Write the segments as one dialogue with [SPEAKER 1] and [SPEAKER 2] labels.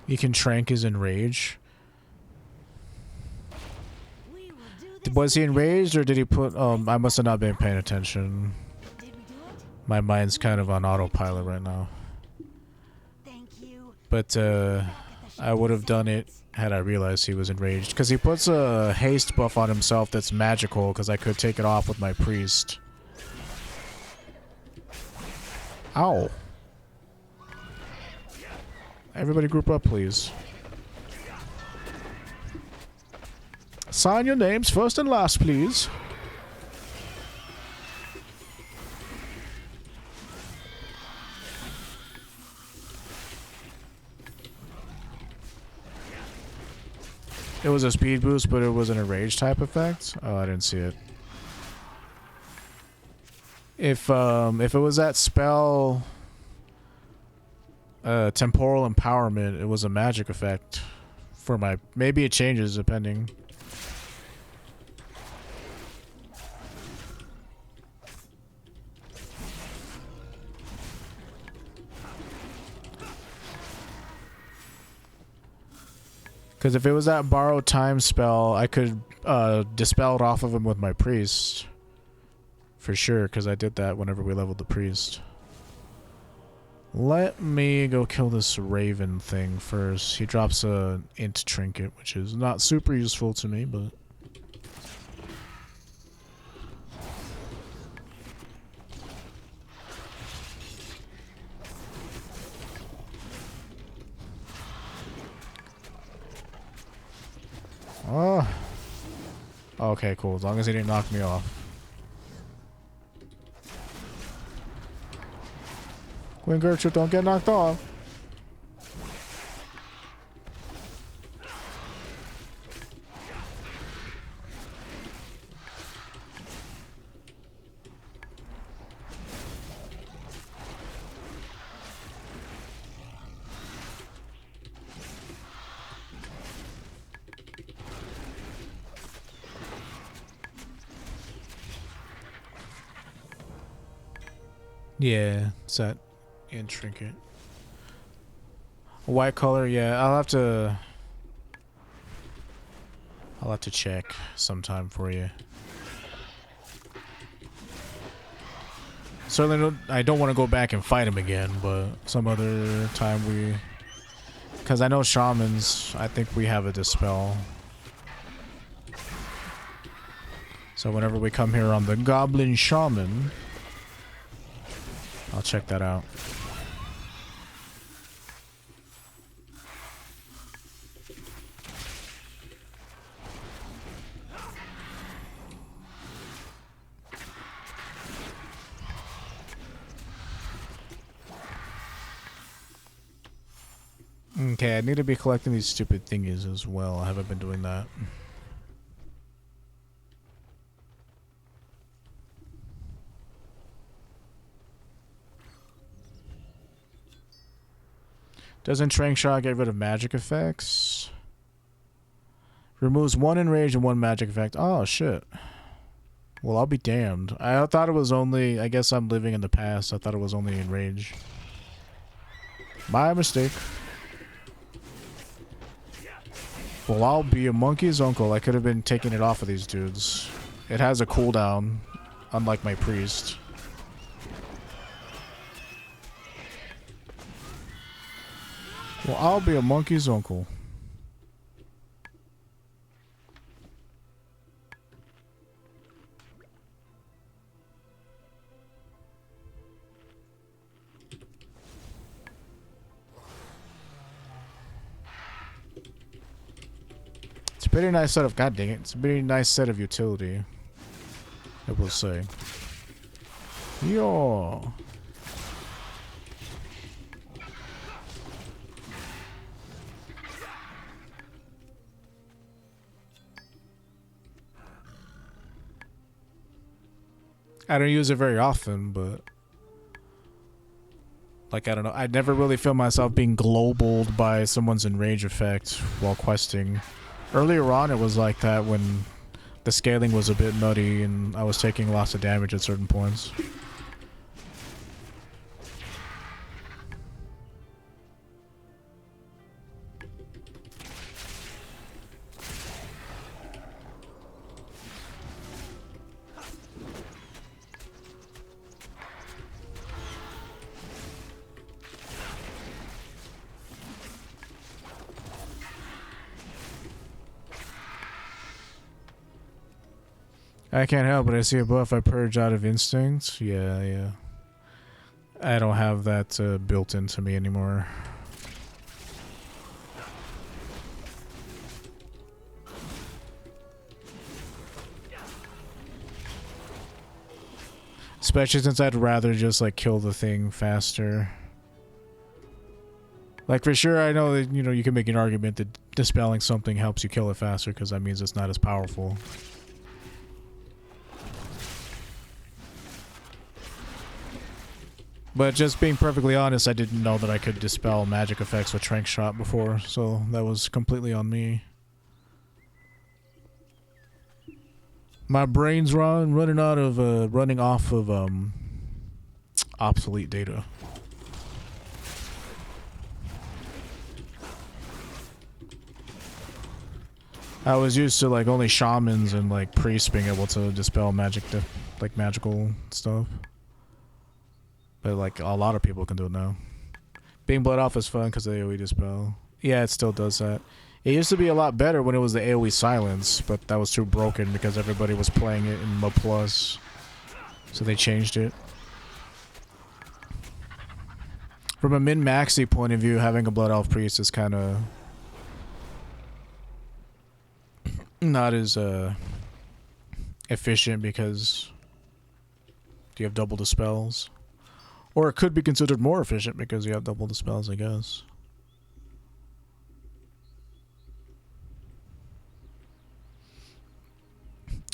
[SPEAKER 1] You can trank his enrage. Was he enraged or did he put... I must have not been paying attention. My mind's kind of on autopilot right now. But I would have done it had I realized he was enraged. Because he puts a haste buff on himself that's magical because I could take it off with my priest. Ow. Everybody group up, please. Sign your names first and last, please. It was a speed boost, but it wasn't a rage type effect. Oh, I didn't see it. If it was that spell, temporal empowerment, it was a magic effect for my. Maybe it changes depending. Because if it was that borrowed time spell, I could dispel it off of him with my priest. For sure, because I did that whenever we leveled the priest. Let me go kill this raven thing first. He drops a int trinket, which is not super useful to me, but... Oh. Okay, cool. As long as he didn't knock me off. Queen Gertrude, don't get knocked off. Yeah, it's that int trinket. White color, yeah, I'll have to check sometime for you. Certainly I don't want to go back and fight him again, but some other time we... Because I know shamans, I think we have a dispel. So whenever we come here on the Goblin Shaman... I'll check that out. Okay, I need to be collecting these stupid thingies as well. I haven't been doing that. Doesn't Trank Shot get rid of magic effects? Removes one enrage and one magic effect. Oh, shit. Well, I'll be damned. I thought it was only... I guess I'm living in the past. I thought it was only enrage. My mistake. Well, I'll be a monkey's uncle. I could have been taking it off of these dudes. It has a cooldown, unlike my priest. Well, I'll be a monkey's uncle. It's a pretty nice set of... God dang it. It's a pretty nice set of utility, I will say. Yo. I don't use it very often, but... Like, I don't know. I never really feel myself being globaled by someone's enrage effect while questing. Earlier on, it was like that when the scaling was a bit nutty and I was taking lots of damage at certain points. I can't help it. I see a buff. I purge out of instinct. Yeah, yeah. I don't have that built into me anymore. Especially since I'd rather just like kill the thing faster. Like for sure, I know that you can make an argument that dispelling something helps you kill it faster because that means it's not as powerful. But just being perfectly honest, I didn't know that I could dispel magic effects with Trank Shot before, so that was completely on me. My brain's running off of obsolete data. I was used to like only shamans and like priests being able to dispel magical stuff. But like a lot of people can do it now. Being blood off is fun because of the AoE dispel. Yeah, it still does that. It used to be a lot better when it was the AoE silence, but that was too broken because everybody was playing it in Mo Plus. So they changed it. From a min-maxi point of view, having a blood elf priest is kind of not as efficient because you have double the spells. Or it could be considered more efficient because you have double the spells, I guess.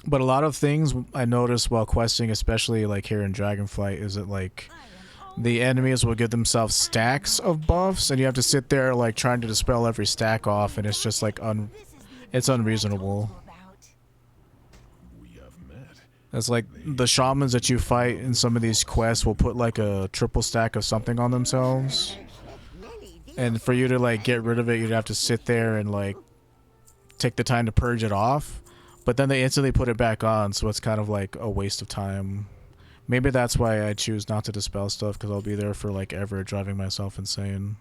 [SPEAKER 1] But a lot of things I noticed while questing, especially like here in Dragonflight, is that like the enemies will give themselves stacks of buffs and you have to sit there like trying to dispel every stack off, and it's just like it's unreasonable. It's like the shamans that you fight in some of these quests will put like a triple stack of something on themselves. And for you to like get rid of it, you'd have to sit there and like take the time to purge it off. But then they instantly put it back on, so it's kind of like a waste of time. Maybe that's why I choose not to dispel stuff, because I'll be there for like ever, driving myself insane.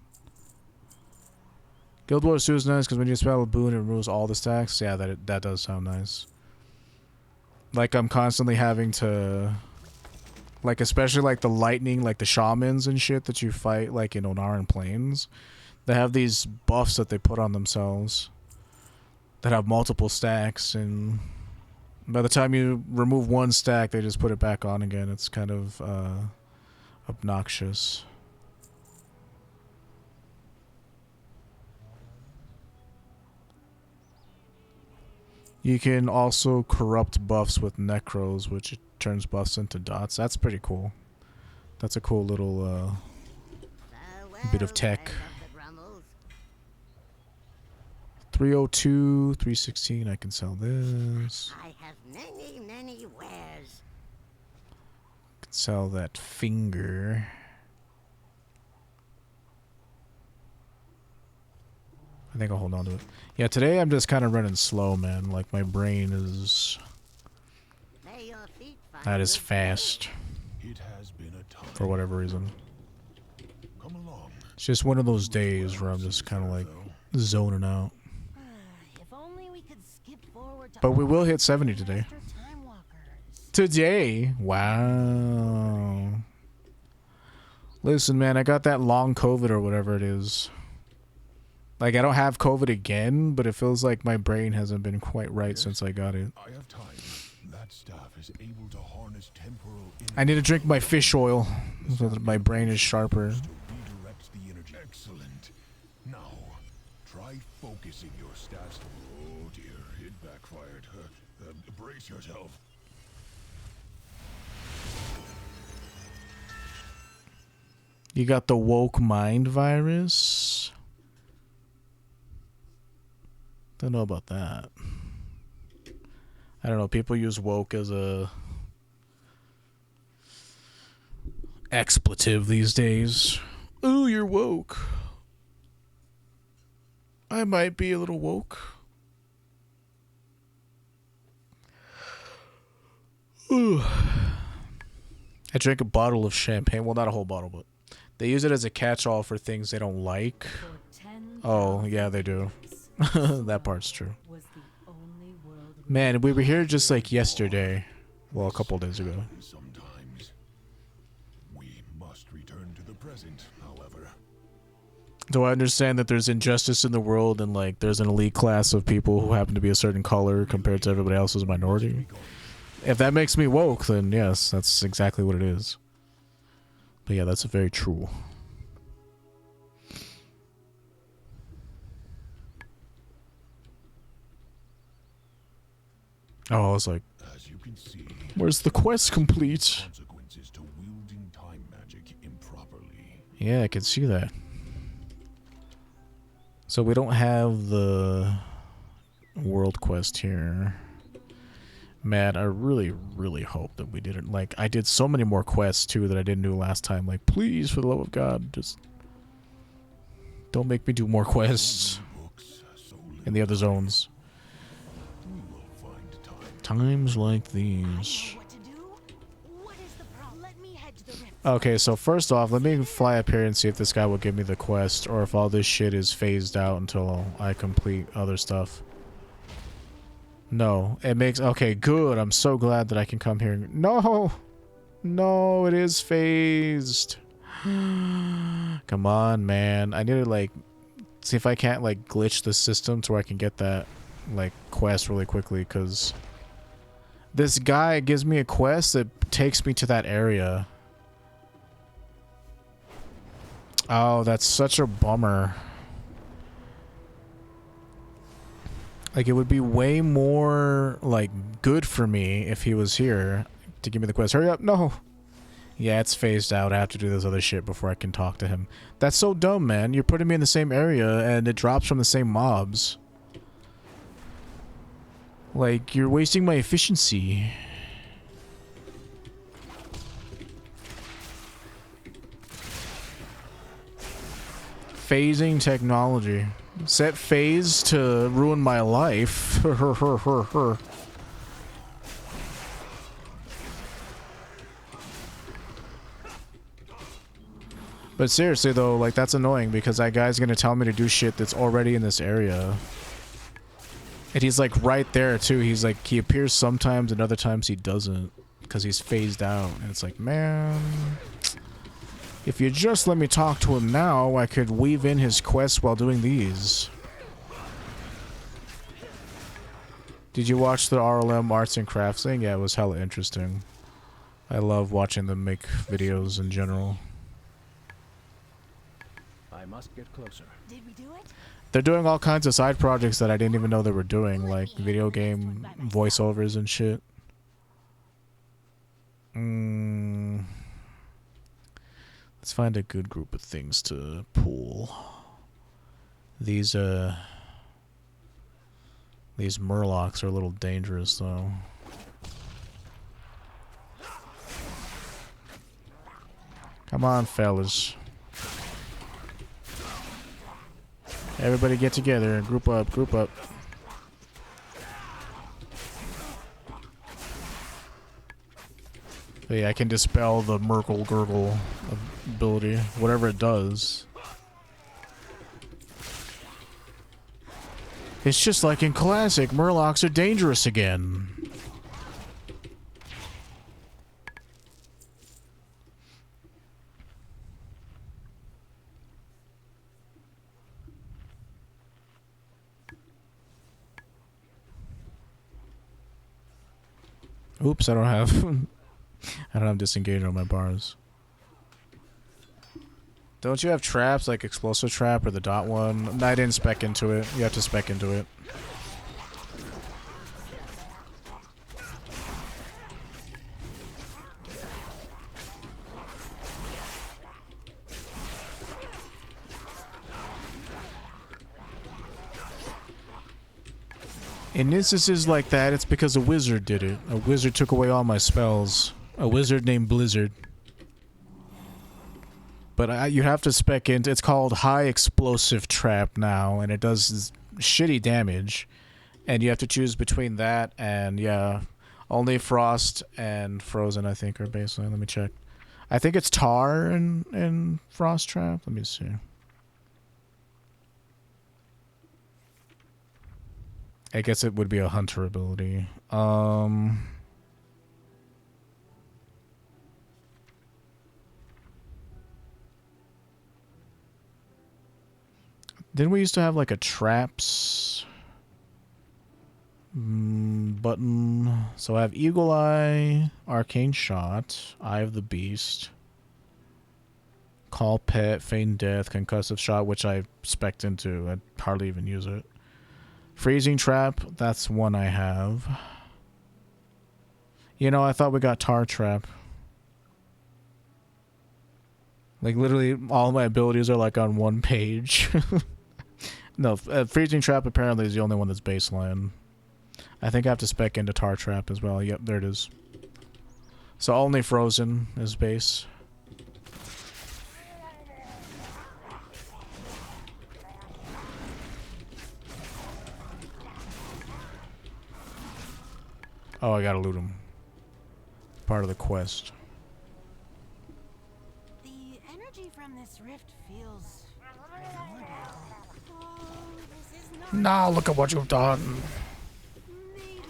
[SPEAKER 1] Guild Wars 2 is nice because when you spell a boon, it removes all the stacks. Yeah, that does sound nice. Like, I'm constantly having to... Like, especially, like, the lightning, like, the shamans and shit that you fight, like, in Onaran Plains. They have these buffs that they put on themselves that have multiple stacks, and by the time you remove one stack, they just put it back on again. It's kind of, obnoxious. You can also corrupt buffs with necros, which turns buffs into dots. That's pretty cool. That's a cool little bit of tech. 302, 316. I can sell this.
[SPEAKER 2] I have many wares.
[SPEAKER 1] Can sell that finger. I think I'll hold on to it. Yeah, today I'm just kind of running slow, man. Like, my brain is not as fast for whatever reason. It's just one of those days where I'm just kind of like zoning out. But we will hit 70 today. Today? Wow. Listen, man, I got that long COVID or whatever it is. Like, I don't have COVID again, but it feels like my brain hasn't been quite right since I got it. I need to drink my fish oil so that my brain is sharper.
[SPEAKER 3] Excellent. Now, try focusing your stats. Oh dear, it backfired. Brace yourself.
[SPEAKER 1] You got the woke mind virus? Don't know about that. I don't know. People use woke as a expletive these days. Ooh, you're woke. I might be a little woke. Ooh. I drank a bottle of champagne. Well, not a whole bottle, but they use it as a catch-all for things they don't like. Oh, yeah, they do. That part's true. Man, we were here just like yesterday. Well, a couple days ago.
[SPEAKER 3] Sometimes we must return to the present, however.
[SPEAKER 1] Do I understand that there's injustice in the world and like there's an elite class of people who happen to be a certain color compared to everybody else as a minority? If that makes me woke, then yes, that's exactly what it is. But yeah, that's very true. Oh, I was like,
[SPEAKER 3] As you can see,
[SPEAKER 1] where's the quest complete?
[SPEAKER 3] consequences to wielding time magic improperly.
[SPEAKER 1] Yeah, I can see that. So we don't have the world quest here. Man, I really, really hope that we didn't. Like, I did so many more quests, too, that I didn't do last time. Like, please, for the love of God, just don't make me do more quests in the other zones.
[SPEAKER 3] We will find time.
[SPEAKER 1] Times like
[SPEAKER 2] I
[SPEAKER 1] these.
[SPEAKER 2] know what to do. What is the problem? Let me head to the rift.
[SPEAKER 1] Okay, so first off, let me fly up here and see if this guy will give me the quest, or if all this shit is phased out until I complete other stuff. No, it makes... Okay, good. I'm so glad that I can come here. No! No, it is phased. Come on, man. I need to, like, see if I can't, like, glitch the system to where I can get that, like, quest really quickly, because this guy gives me a quest that takes me to that area. Oh, that's such a bummer. Like, it would be way more, like, good for me if he was here to give me the quest. Hurry up. No. Yeah, it's phased out. I have to do this other shit before I can talk to him. That's so dumb, man. You're putting me in the same area, and it drops from the same mobs. Like, you're wasting my efficiency. Phasing technology. Set phase to ruin my life. But seriously though, like, that's annoying because that guy's gonna tell me to do shit that's already in this area. And he's like right there too. He's like, he appears sometimes and other times he doesn't because he's phased out. And it's like, man, if you just let me talk to him now, I could weave in his quests while doing these. Did you watch the RLM arts and crafts thing? Yeah, it was hella interesting. I love watching them make videos in general.
[SPEAKER 4] I must get closer.
[SPEAKER 2] Did we do it?
[SPEAKER 1] They're doing all kinds of side projects that I didn't even know they were doing, like video game voiceovers and shit. Let's find a good group of things to pull. These murlocs are a little dangerous though. Come on, fellas. Everybody get together and group up, group up. But yeah, I can dispel the Merkle Gurgle ability, whatever it does. It's just like in Classic, Murlocs are dangerous again. Oops, I don't have I don't have disengage on my bars. Don't you have traps like explosive trap or the dot one? No, I didn't spec into it. You have to spec into it. In instances like that, it's because a wizard did it. A wizard took away all my spells. A wizard named Blizzard. But you have to spec into... It's called High Explosive Trap now, and it does shitty damage. And you have to choose between that and, yeah, only Frost and Frozen, I think, are basically. Let me check. I think it's Tar and Frost Trap. Let me see. I guess it would be a hunter ability. Didn't we used to have like a traps button? So I have Eagle Eye, Arcane Shot, Eye of the Beast, Call Pet, Feign Death, Concussive Shot, which I spec'd into. I'd hardly even use it. Freezing Trap, that's one I have. You know, I thought we got Tar Trap. Like, literally, all my abilities are, like, on one page. No, Freezing Trap apparently is the only one that's baseline. I think I have to spec into Tar Trap as well. Yep, there it is. So only Frozen is base. Oh, I gotta loot him. Part of the quest.
[SPEAKER 2] The energy from this rift feels. Oh, this is not.
[SPEAKER 1] Now look at what you've done.
[SPEAKER 2] Maybe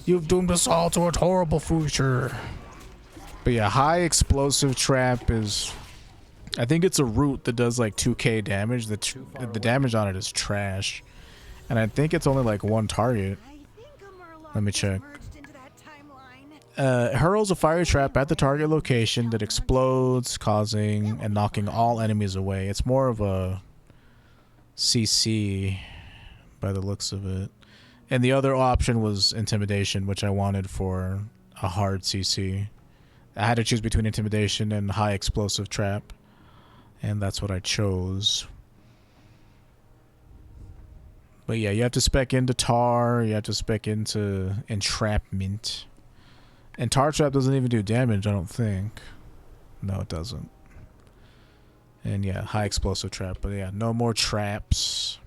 [SPEAKER 1] You've doomed us all to a horrible future. But yeah, high explosive trap is... I think it's a root that does like 2k damage. The damage on it is trash. And I think it's only like one target. Let me check. Hurls a fire trap at the target location that explodes, causing and knocking all enemies away. It's more of a CC by the looks of it. And the other option was Intimidation, which I wanted for a hard CC. I had to choose between Intimidation and High Explosive Trap, and that's what I chose. But yeah, you have to spec into Tar, you have to spec into Entrapment. And Tar Trap doesn't even do damage, I don't think. No, it doesn't. And yeah, High Explosive Trap. But yeah, no more traps.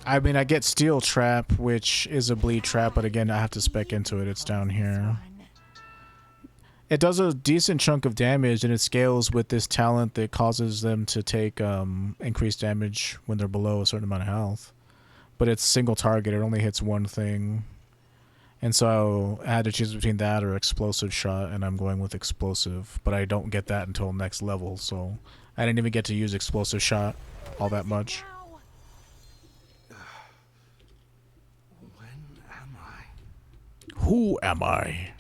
[SPEAKER 1] I mean, I get Steel Trap, which is a bleed trap, but again, I have to spec into it. It's down here. It does a decent chunk of damage, and it scales with this talent that causes them to take increased damage when they're below a certain amount of health. But it's single target. It only hits one thing. And so I had to choose between that or Explosive Shot, and I'm going with Explosive. But I don't get that until next level, so I didn't even get to use Explosive Shot all that much.
[SPEAKER 3] When am I?
[SPEAKER 1] Who am I?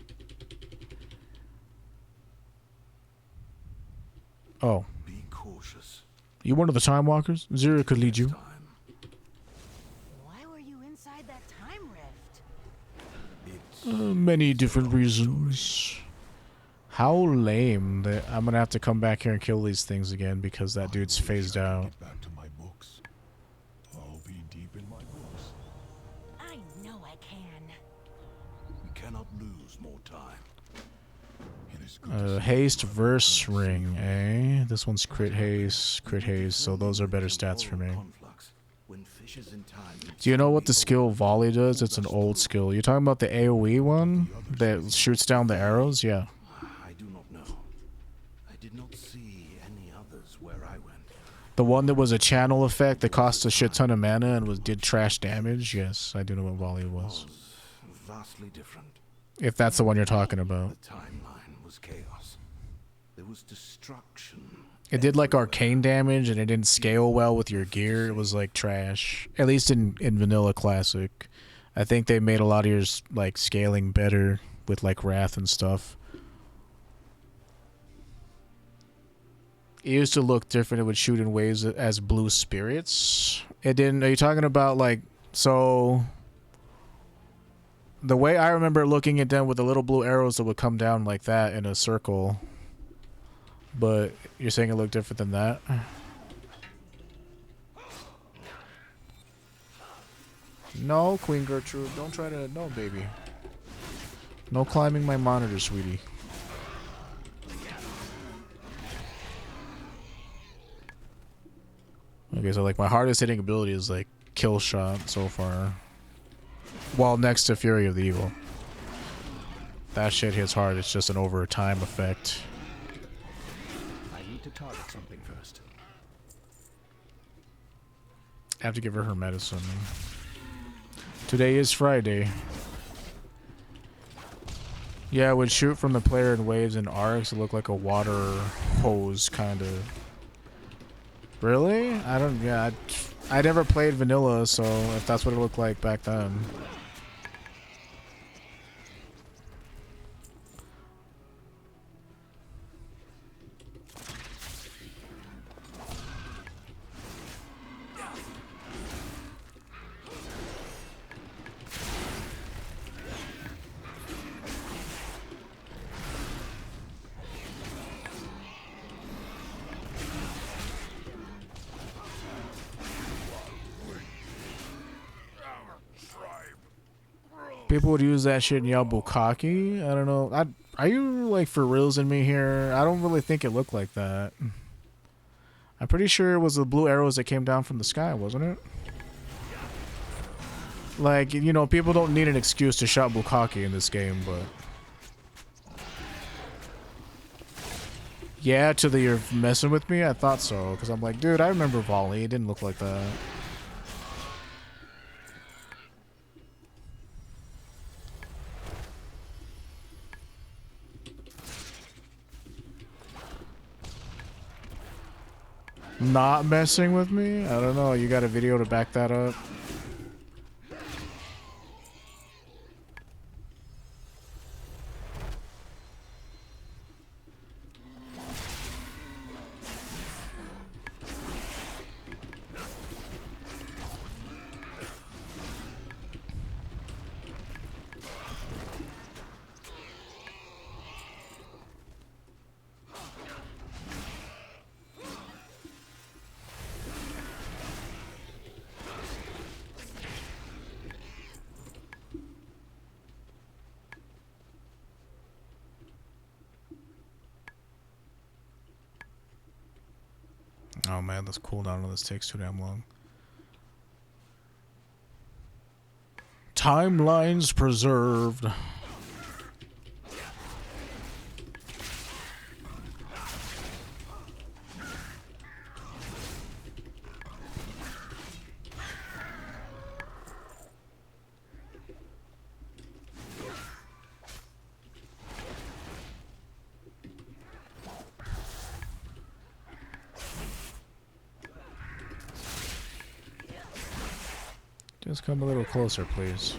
[SPEAKER 1] Oh.
[SPEAKER 3] Be cautious.
[SPEAKER 1] You one of the Time Walkers? Zero could lead you.
[SPEAKER 2] Why were you inside that time rift?
[SPEAKER 3] It's
[SPEAKER 1] Many different reasons. How lame that I'm gonna have to come back here and kill these things again because that dude's phased out.
[SPEAKER 3] Get back to my books. I'll be deep in my books.
[SPEAKER 2] I know I can.
[SPEAKER 3] We cannot lose more time. It is good to see
[SPEAKER 1] Haste verse ring, eh? This one's crit haste, so those are better stats for me. Do you know what the skill volley does? It's an old skill. You're talking about the AoE one that shoots down the arrows? Yeah.
[SPEAKER 3] I do not know. I did not see any others where I went.
[SPEAKER 1] The one that was a channel effect that cost a shit ton of mana and did trash damage? Yes, I do know what volley was.
[SPEAKER 3] Vastly different.
[SPEAKER 1] If that's the one you're talking about.
[SPEAKER 3] The timeline was chaos. There was destruction.
[SPEAKER 1] It did like arcane damage and it didn't scale well with your gear. It was like trash. At least in Vanilla Classic. I think they made a lot of yours like scaling better with like Wrath and stuff. It used to look different. It would shoot in waves as blue spirits. It didn't. Are you talking about like, so the way I remember looking at them with the little blue arrows that would come down like that in a circle. But you're saying it looked different than that? No, Queen Gertrude. Don't try to... No, baby. No climbing my monitor, sweetie. Okay, so like my hardest hitting ability is like Kill Shot so far. While next to Fury of the Evil. That shit hits hard. It's just an over time effect.
[SPEAKER 4] To target something first.
[SPEAKER 1] I have to give her medicine. Today is Friday. Yeah, it would shoot from the player in waves and arcs. It looked like a water hose, kind of. Really? I don't... Yeah, I never played vanilla, so if that's what it looked like back then. People would use that shit in Yabukaki. I don't know. Are you like for reals in me here? I don't really think it looked like that. I'm pretty sure it was the blue arrows that came down from the sky, wasn't it? Like, you know, people don't need an excuse to shout Bukaki in this game, but... Yeah, to the you're messing with me? I thought so, because I'm like, dude, I remember Volley. It didn't look like that. Not messing with me? I don't know. You got a video to back that up? Oh man, this cooldown on this takes too damn long. Timelines preserved. Just come a little closer, please.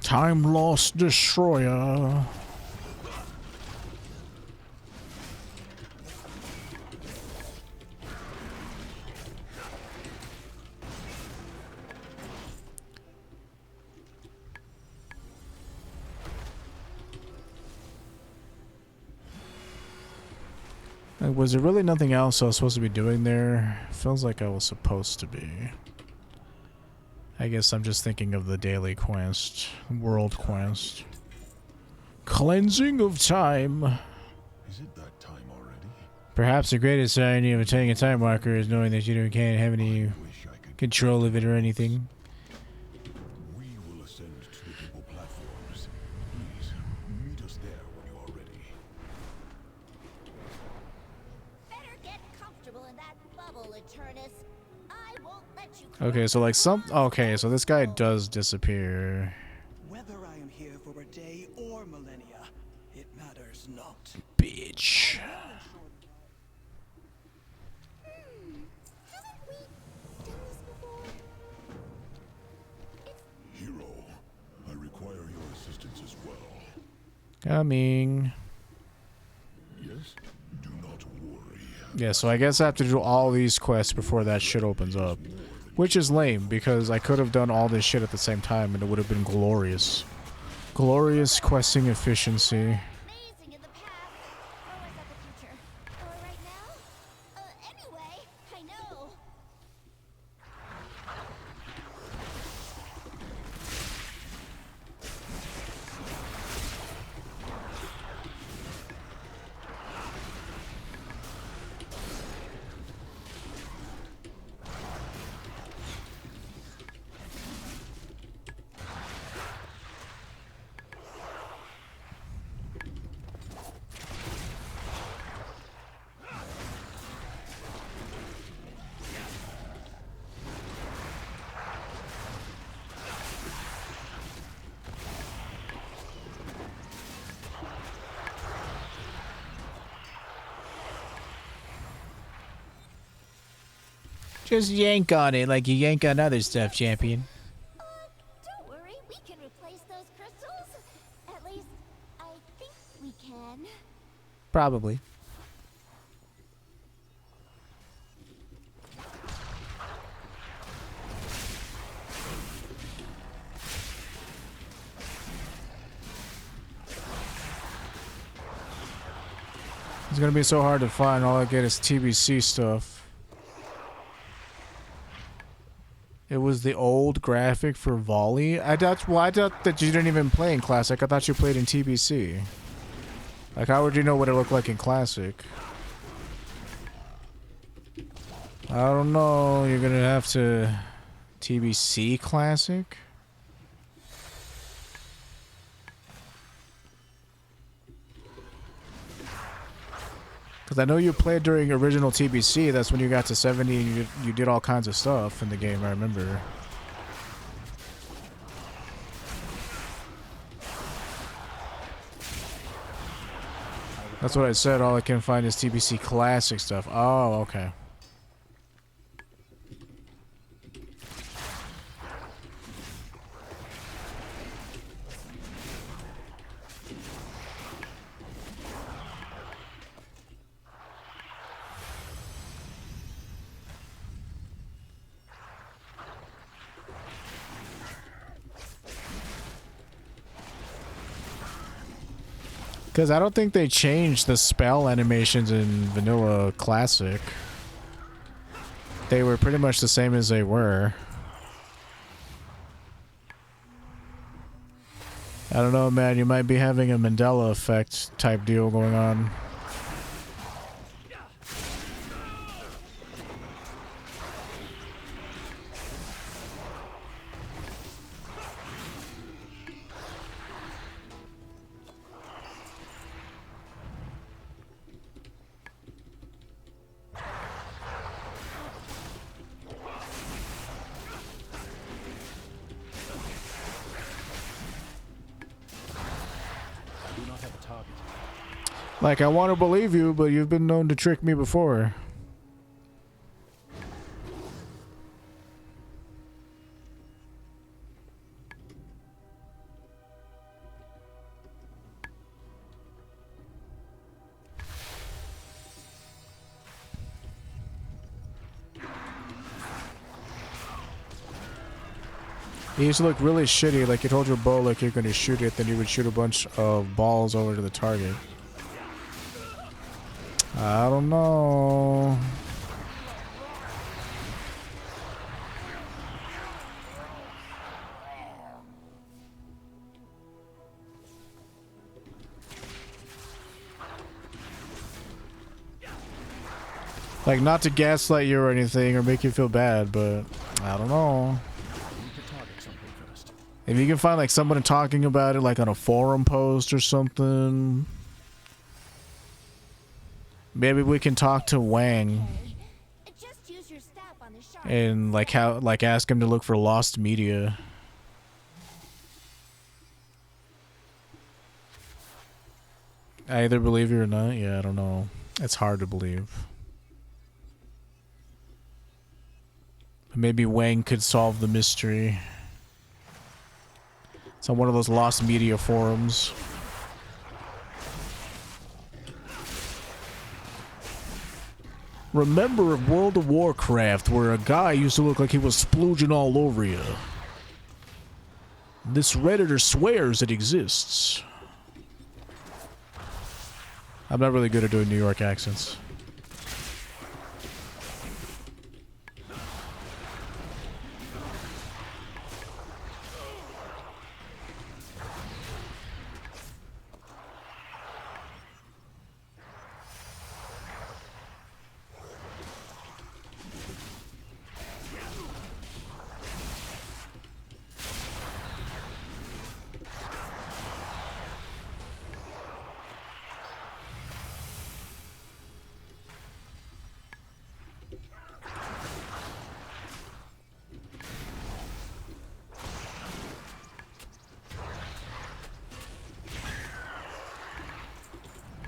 [SPEAKER 1] Time Lost Destroyer. Like, was there really nothing else I was supposed to be doing there? Feels like I was supposed to be. I guess I'm just thinking of the daily quest, world quest. Cleansing of time.
[SPEAKER 3] Is it that time already?
[SPEAKER 1] Perhaps the greatest irony of attaining a time marker is knowing that you can't have any
[SPEAKER 3] Wish I could.
[SPEAKER 1] control of it or anything.
[SPEAKER 3] We will ascend to the temple platforms. Please, meet us there when you are ready.
[SPEAKER 2] Better get comfortable in that bubble, Eternus. I won't let you.
[SPEAKER 1] Okay, so like okay, so this guy does disappear.
[SPEAKER 4] Whether I am here for a day or millennia, it matters not.
[SPEAKER 1] Bitch.
[SPEAKER 2] Haven't we done this before?
[SPEAKER 3] Hero, I require
[SPEAKER 1] Coming.
[SPEAKER 3] Yes? Do not worry.
[SPEAKER 1] Yeah, so I guess I have to do all these quests before that shit opens up. Which is lame, because I could have done all this shit at the same time and it would have been glorious. Glorious questing efficiency.
[SPEAKER 2] Amazing in the past. Or was that the future? Or right now? Anyway, I know.
[SPEAKER 1] Just yank on it like you yank on other stuff, champion.
[SPEAKER 2] Don't worry, we can replace those crystals. At least, I think we can.
[SPEAKER 1] Probably. It's gonna be so hard to find. All I get is TBC stuff. It was the old graphic for Volley. I doubt that you didn't even play in Classic. I thought you played in TBC. Like, how would you know what it looked like in Classic? I don't know. You're gonna have to TBC Classic. Because I know you played during original TBC. That's when you got to 70 and you did all kinds of stuff in the game, I remember. That's what I said. All I can find is TBC Classic stuff. Oh, okay. Because I don't think they changed the spell animations in Vanilla Classic. They were pretty much the same as they were. I don't know, man. You might be having a Mandela effect type deal going on. Like, I want to believe you, but you've been known to trick me before. He used to look really shitty, like you hold your bow like you're going to shoot it, then you would shoot a bunch of balls over to the target. I don't know. Like, not to gaslight you or anything or make you feel bad, but I don't know. If you can find like someone talking about it like on a forum post or something. Maybe we can talk to Wang
[SPEAKER 2] Just use your staff on the shark.
[SPEAKER 1] and like ask him to look for lost media. I either believe you or not. Yeah, I don't know. It's hard to believe. But maybe Wang could solve the mystery. It's on one of those lost media forums. Remember of World of Warcraft where a guy used to look like he was splooging all over you? This Redditor swears it exists. I'm not really good at doing New York accents.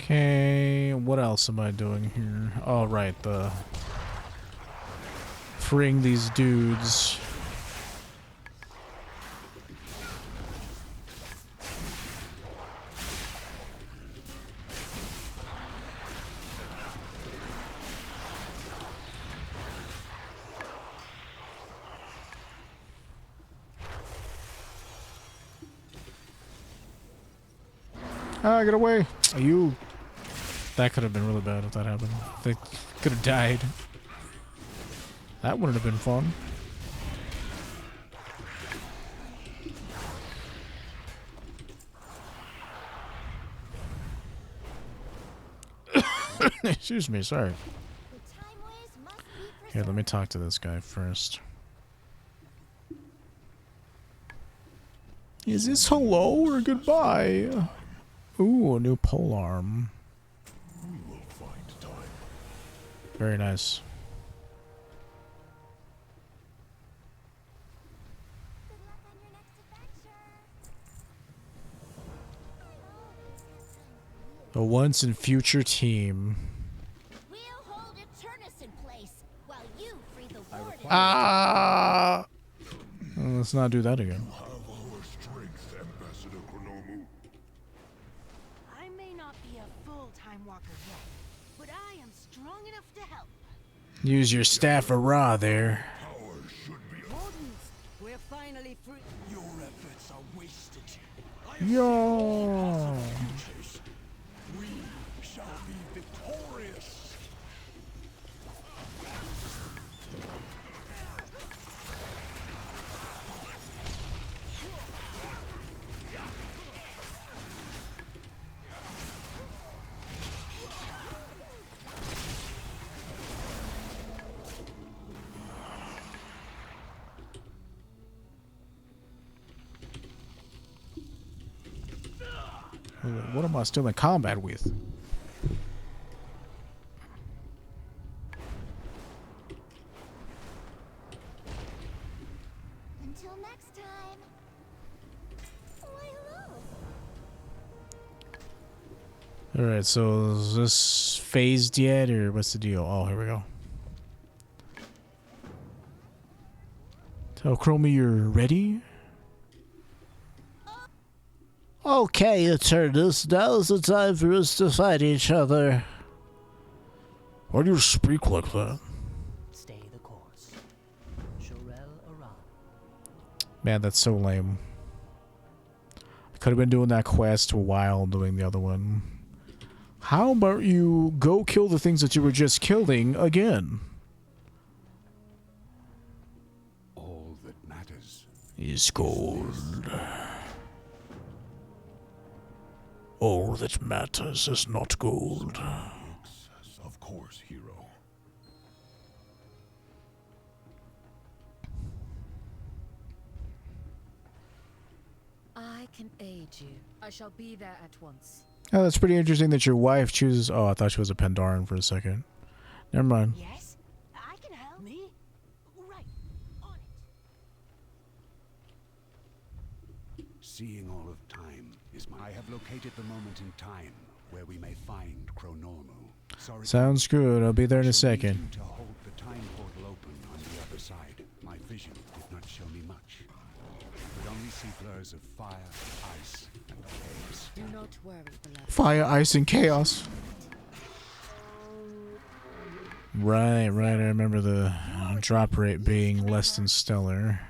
[SPEAKER 1] Okay, what else am I doing here? Oh, right, the freeing these dudes. Ah, get away! You. That could have been really bad if that happened. They could have died. That wouldn't have been fun. Excuse me, sorry.
[SPEAKER 2] The time ways must be
[SPEAKER 1] Here, let me talk to this guy first. Is this hello or goodbye? Ooh, a new polearm.
[SPEAKER 3] We will find time.
[SPEAKER 1] Very nice.
[SPEAKER 2] Good luck on your next adventure.
[SPEAKER 1] A once and future team.
[SPEAKER 2] We'll hold Eternus in place while you free the warden.
[SPEAKER 1] Ah! Well, let's not do that again.
[SPEAKER 3] Have our strength, Ambassador Chronomu.
[SPEAKER 5] I may not be a full-time walker yet, but I am strong enough to help.
[SPEAKER 1] Use your staff of Ra there.
[SPEAKER 3] Power should be
[SPEAKER 5] Wardens, we're finally free.
[SPEAKER 4] Your efforts are wasted.
[SPEAKER 1] Yo!
[SPEAKER 4] We shall be victorious.
[SPEAKER 1] What am I still in combat with?
[SPEAKER 2] Until next time. Why, hello.
[SPEAKER 1] Alright, so is this phased yet, or what's the deal? Oh, here we go. Tell Chromie you're ready? Okay, Eternus, now's the time for us to fight each other. Why do you speak like that?
[SPEAKER 6] Stay the course. Shorel around.
[SPEAKER 1] Man, that's so lame. I could have been doing that quest while doing the other one. How about you go kill the things that you were just killing again?
[SPEAKER 3] all that matters.
[SPEAKER 1] Is gold. All that matters is not gold.
[SPEAKER 3] Of course, hero.
[SPEAKER 7] I can aid you. I shall be there at once.
[SPEAKER 1] Oh, that's pretty interesting that your wife chooses... Oh, I thought she was a Pandaren for a second. Never mind.
[SPEAKER 5] Yes, I can help. Me? Right, on it.
[SPEAKER 8] Seeing all of time is my... I have located the moment in time where we may find Chronormu. Sorry.
[SPEAKER 1] Sounds good. I'll be there in a
[SPEAKER 8] I shall need
[SPEAKER 1] second.
[SPEAKER 8] you to hold the time portal open on the other side. My vision did not show me much. I could only see blurs of fire, ice, and chaos.
[SPEAKER 7] Do not worry, beloved.
[SPEAKER 1] Fire, ice, and chaos. Right, I remember the drop rate being less than stellar.